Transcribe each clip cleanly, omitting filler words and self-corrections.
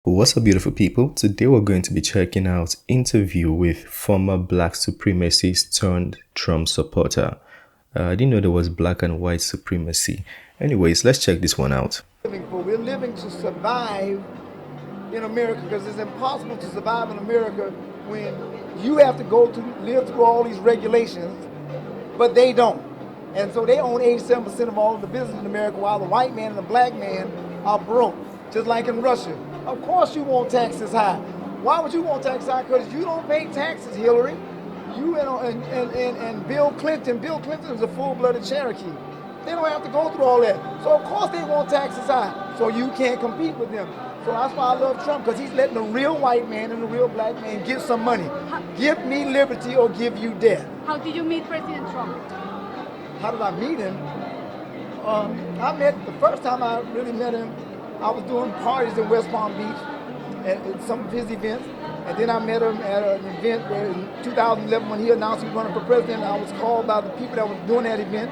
What's up, beautiful people? Today we're going to be checking out interview with former black supremacist turned Trump supporter. I didn't know there was black and white supremacy. Anyways, let's check this one out. We're living to survive in America because it's impossible to survive in America when you have to live through all these regulations, but they don't. And so they own 87% of all of the business in America, while the white man and the black man are broke, just like in Russia. Of course you want taxes high. Why would you want taxes high? Because you don't pay taxes, Hillary. You and Bill Clinton. Bill Clinton is a full-blooded Cherokee. They don't have to go through all that. So of course they want taxes high. So you can't compete with them. So that's why I love Trump, because he's letting the real white man and the real black man get some money. Give me liberty or give you death. How did you meet President Trump? How did I meet him? The first time I really met him, I was doing parties in West Palm Beach at some of his events. And then I met him at an event where in 2011, when he announced he was running for president, I was called by the people that was doing that event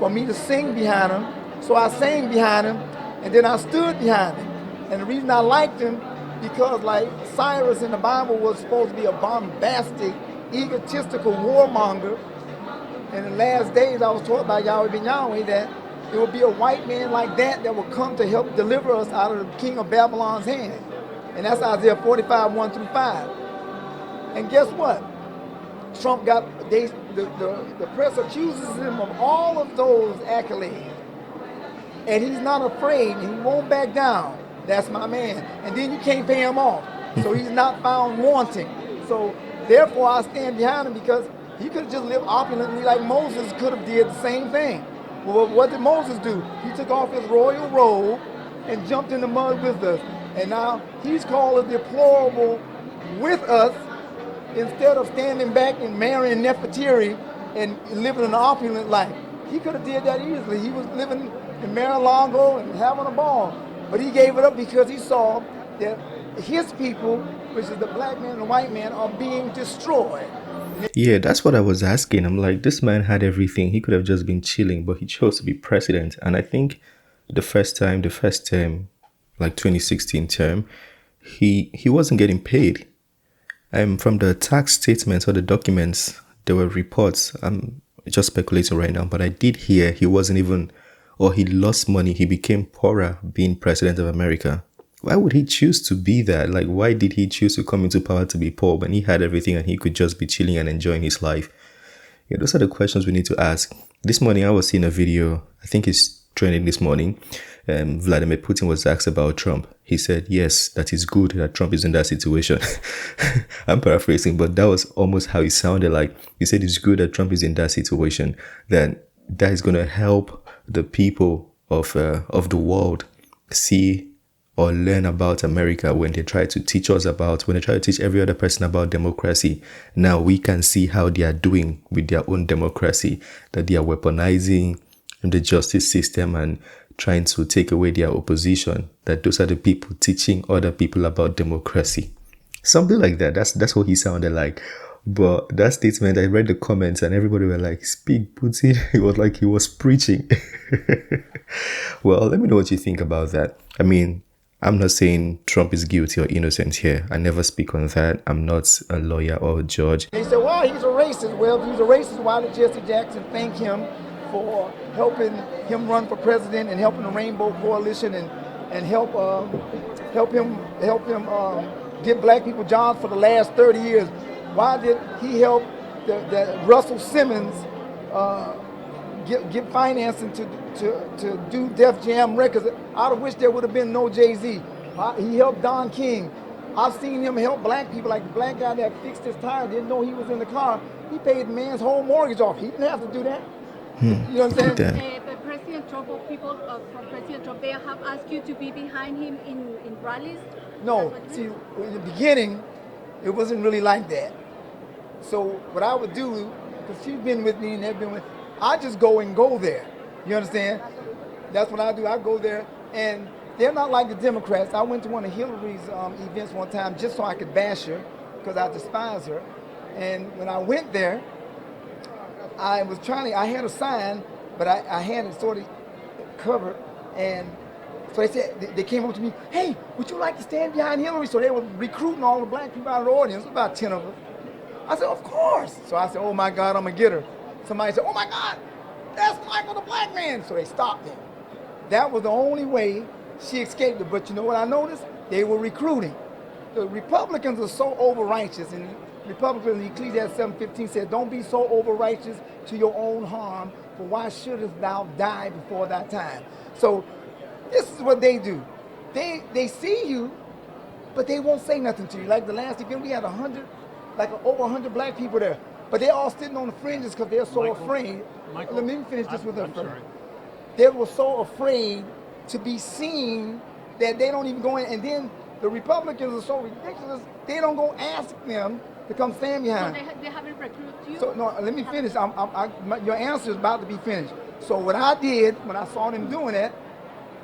for me to sing behind him. So I sang behind him, and then I stood behind him. And the reason I liked him, because like Cyrus in the Bible was supposed to be a bombastic, egotistical warmonger. In the last days, I was taught by Yahweh ben Yahweh that it would be a white man like that would come to help deliver us out of the king of Babylon's hand. And that's Isaiah 45, 1 through 5. And guess what? Trump the press accuses him of all of those accolades. And he's not afraid, and he won't back down. That's my man. And then you can't pay him off. So he's not found wanting. So therefore I stand behind him, because he could have just lived opulently like Moses could have did the same thing. Well, what did Moses do? He took off his royal robe and jumped in the mud with us. And now he's called a deplorable with us, instead of standing back and marrying Nefertiti and living an opulent life. He could have did that easily. He was living in Mar-a-Lago and having a ball. But he gave it up because he saw that his people, which is the black man and the white man, are being destroyed. Yeah, that's what I was asking. I'm like, this man had everything. He could have just been chilling, but he chose to be president. And I think the first term, like 2016 term, he wasn't getting paid. From the tax statements or the documents, there were reports. I'm just speculating right now, but I did hear he wasn't even, or he lost money. He became poorer being president of America. Why would he choose to be that? Like, why did he choose to come into power to be poor when he had everything and he could just be chilling and enjoying his life? Yeah, those are the questions we need to ask. This morning, I was seeing a video, I think it's trending this morning. Vladimir Putin was asked about Trump. He said, yes, that is good that Trump is in that situation. I'm paraphrasing, but that was almost how it sounded like. He said it's good that Trump is in that situation, that is going to help the people of the world see or learn about America. When they try to teach every other person about democracy, now we can see how they are doing with their own democracy, that they are weaponizing the justice system and trying to take away their opposition, that those are the people teaching other people about democracy. Something like that. That's what he sounded like. But that statement, I read the comments and everybody were like, speak, Putin. It was like he was preaching. Well, let me know what you think about that. I mean, I'm not saying Trump is guilty or innocent here. I never speak on that. I'm not a lawyer or a judge. They said, well, he's a racist. Well, if he's a racist, why did Jesse Jackson thank him for helping him run for president and helping the Rainbow Coalition and help him get black people jobs for the last 30 years? Why did he help the Russell Simmons get financing to do Def Jam records, out of which there would have been no Jay-Z? He helped Don King. I've seen him help black people, like the black guy that fixed his tire, didn't know he was in the car. He paid the man's whole mortgage off. He didn't have to do that. You know what I'm saying? But President Trump, or people from President Trump, they have asked you to be behind him in rallies? No, see, in the beginning, it wasn't really like that. So what I would do, because she's been with me and they've been with, I just go there. You understand? That's what I do. I go there, and they're not like the Democrats. I went to one of Hillary's events one time just so I could bash her, because I despise her. And when I went there, I had a sign, but I had it sort of covered, and So they said, they came up to me, hey, would you like to stand behind Hillary? So they were recruiting all the black people out of the audience, about 10 of us. I said, of course. So I said, oh my God, I'm gonna get her. Somebody said, oh my God, that's Michael the black man. So they stopped him. That was the only way she escaped it. But you know what I noticed? They were recruiting. The Republicans are so over-righteous, and Republicans in Ecclesiastes 7:15 said, don't be so over-righteous to your own harm, for why shouldest thou die before thy time? So this is what they do. They see you, but they won't say nothing to you. Like the last event, we had over 100 black people there, but they're all sitting on the fringes because they're so afraid. Michael, let me finish this with them I'm first. sorry. They were so afraid to be seen that they don't even go in. And then the Republicans are so ridiculous, they don't go ask them to come stand So behind. they haven't recruited you? So no, let me finish. Your answer is about to be finished. So what I did when I saw them doing that,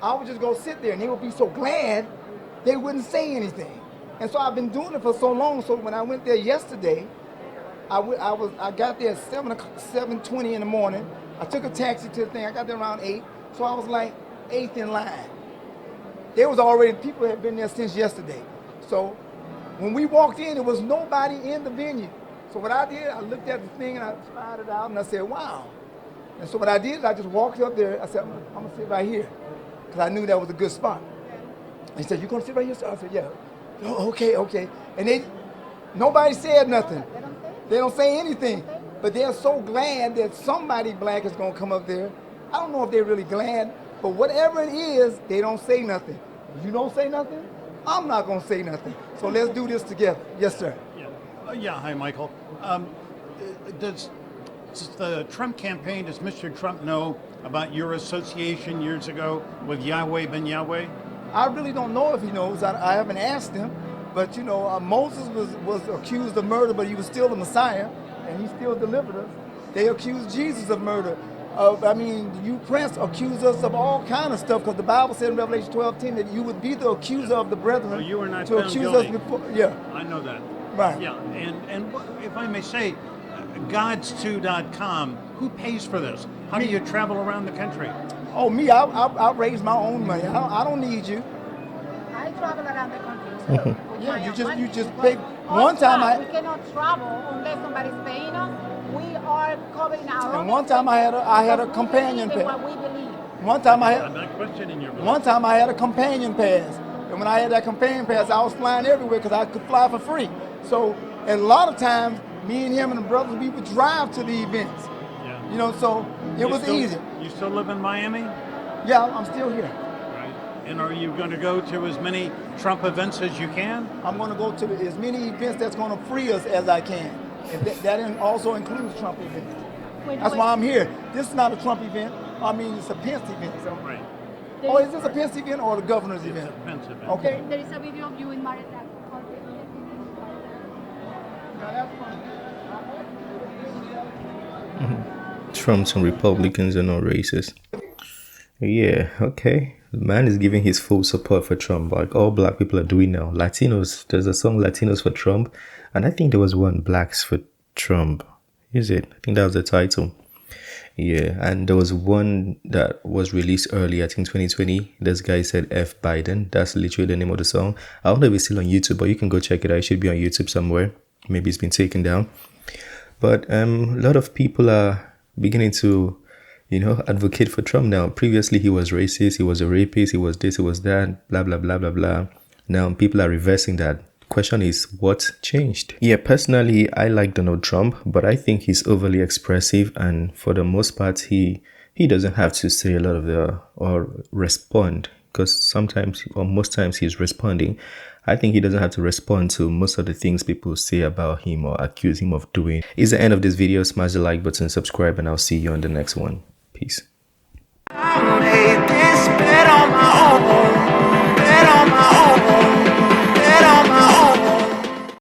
I would just go sit there, and they would be so glad they wouldn't say anything. And so I've been doing it for so long. So when I went there yesterday, I got there at 7:20 in the morning. I took a taxi to the thing. I got there around 8. So I was like 8th in line. There was already people had been there since yesterday. So when we walked in, there was nobody in the venue. So what I did, I looked at the thing and I spied it out and I said, wow. And so what I did is I just walked up there. I said, I'm gonna sit right here, because I knew that was a good spot. And he said, you gonna sit right here? So I said, yeah. Oh, okay. And nobody said nothing. They don't say anything. But they're so glad that somebody black is gonna come up there. I don't know if they're really glad, but whatever it is, they don't say nothing. You don't say nothing, I'm not gonna say nothing. So let's do this together. Yes, sir. Yeah. Hi, Michael. Does the Trump campaign, does Mr. Trump know about your association years ago with Yahweh ben Yahweh? I really don't know if he knows. I haven't asked him. But you know, Moses was accused of murder, but he was still the Messiah, and he still delivered us. They accused Jesus of murder. You press accuse us of all kind of stuff, because the Bible said in Revelation 12:10 that you would be the accuser of the brethren. Well, you were not to found accuse guilty. us before. Yeah. I know that. Right. Yeah, and if I may say, gods2.com, who pays for this? How do you travel around the country? Oh, me, I raise my own money. I don't need you. I travel around the country. Yeah, you just pay. One time we cannot travel unless somebody's paying us. We are covering our own. And one time I had a companion pass. pass. What we believe. One time I'm not questioning your belief. One time I had a companion pass, and when I had that companion pass, I was flying everywhere because I could fly for free. So, and a lot of times, me and him and the brothers, we would drive to the events. Yeah. You know, so it was easy. You still live in Miami? Yeah, I'm still here. Right. And are you going to go to as many Trump events as you can? I'm going to go to as many events that's going to free us as I can. And that also includes Trump events. That's why I'm here. This is not a Trump event. I mean, it's a Pence event. So. Right. Oh, is this a Pence event or the governor's It's event? a Pence event. Okay. There is a video of you in Maryland. Trumps and Republicans are not racist. Yeah, okay. The man is giving his full support for Trump, like all black people are doing now. Latinos, there's a song Latinos for Trump, and I think there was one Blacks for Trump. Is it? I think that was the title. Yeah, and there was one that was released early, I think 2020. This guy said F Biden. That's literally the name of the song. I don't know if it's still on YouTube, but you can go check it out. It should be on YouTube somewhere. Maybe it's been taken down. But a lot of people are beginning to, advocate for Trump now. Previously, he was racist, he was a rapist, he was this, he was that, blah, blah, blah, blah, blah. Now, people are reversing that. Question is, what changed? Yeah, personally, I like Donald Trump, but I think he's overly expressive, and for the most part, he doesn't have to say a lot of or respond, because sometimes, or most times, he's responding. I think he doesn't have to respond to most of the things people say about him or accuse him of doing. It's the end of this video. Smash the like button, subscribe, and I'll see you on the next one. Peace. I made this bet on my own, bet on my own.